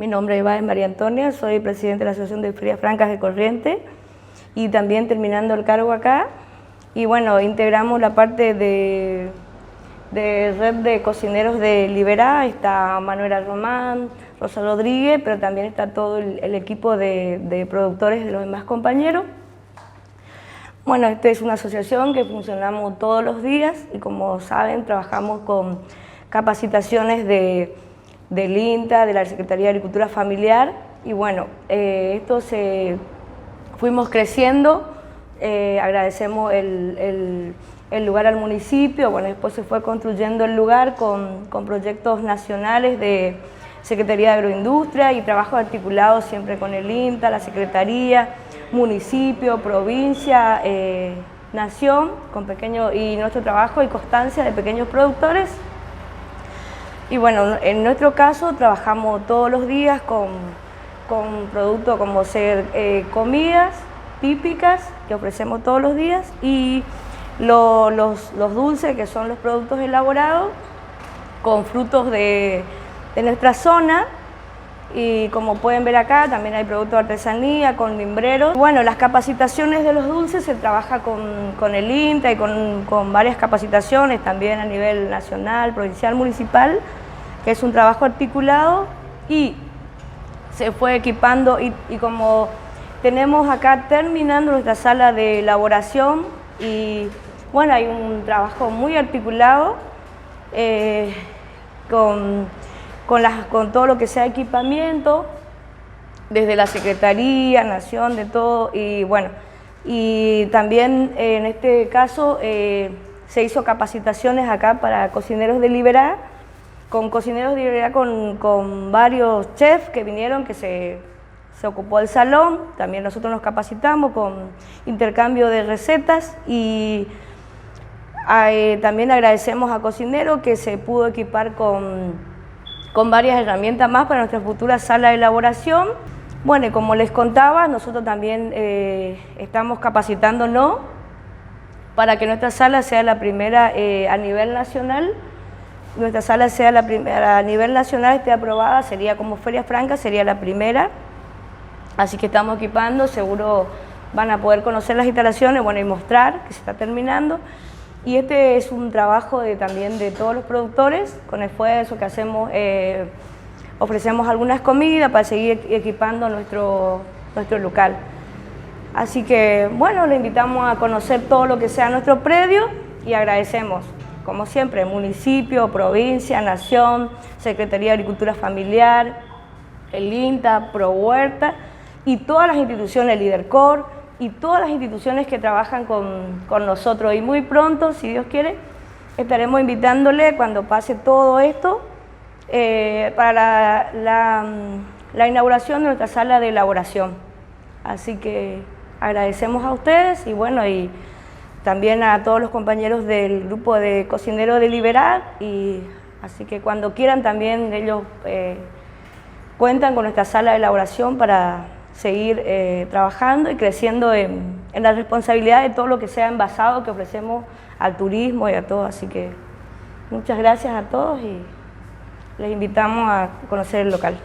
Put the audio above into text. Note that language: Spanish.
Mi nombre es María Antonia, soy presidenta de la Asociación de Ferias Francas de Corrientes y también terminando el cargo acá. Y bueno, integramos la parte de red de cocineros de Liberá. Está Manuela Román, Rosa Rodríguez, pero también está todo el equipo de productores de los demás compañeros. Bueno, esta es una asociación que funcionamos todos los días y, como saben, trabajamos con capacitaciones del INTA, de la Secretaría de Agricultura Familiar. Y bueno, fuimos creciendo, agradecemos el lugar al municipio. Bueno, después se fue construyendo el lugar con proyectos nacionales de Secretaría de Agroindustria y trabajo articulado siempre con el INTA, la Secretaría, municipio, provincia, nación, y nuestro trabajo y constancia de pequeños productores. Y bueno, en nuestro caso trabajamos todos los días con productos como ser comidas típicas que ofrecemos todos los días, y los dulces, que son los productos elaborados con frutos de nuestra zona. Y como pueden ver acá, también hay productos de artesanía, con mimbreros. Bueno, las capacitaciones de los dulces se trabaja con el INTA y con varias capacitaciones también a nivel nacional, provincial, municipal, que es un trabajo articulado, y se fue equipando. Y como tenemos acá terminando nuestra sala de elaboración, y bueno, hay un trabajo muy articulado con todo lo que sea equipamiento, desde la Secretaría, Nación, de todo. Y bueno, y también en este caso se hizo capacitaciones acá para cocineros de Liberá, con varios chefs que vinieron, que se ocupó el salón. También nosotros nos capacitamos con intercambio de recetas, y también agradecemos a Cocinero que se pudo equipar con varias herramientas más para nuestra futura sala de elaboración. Bueno, y como les contaba, nosotros también estamos capacitándonos para que nuestra sala sea la primera a nivel nacional. Nuestra sala sea la primera a nivel nacional, esté aprobada, sería como Ferias Francas, sería la primera. Así que estamos equipando, seguro van a poder conocer las instalaciones, bueno, y mostrar que se está terminando. Y este es un trabajo también de todos los productores, con esfuerzo que hacemos. Ofrecemos algunas comidas para seguir equipando nuestro local. Así que bueno, le invitamos a conocer todo lo que sea nuestro predio, y agradecemos, como siempre, municipio, provincia, nación, Secretaría de Agricultura Familiar, el INTA, ProHuerta y todas las instituciones, Lidercor, y todas las instituciones que trabajan con nosotros. Y muy pronto, si Dios quiere, estaremos invitándole, cuando pase todo esto, para la inauguración de nuestra sala de elaboración. Así que agradecemos a ustedes, y bueno, y también a todos los compañeros del grupo de cocineros de Liberá. Y así que cuando quieran, también ellos cuentan con nuestra sala de elaboración para seguir trabajando y creciendo en la responsabilidad de todo lo que sea envasado que ofrecemos al turismo y a todo. Así que muchas gracias a todos, y les invitamos a conocer el local.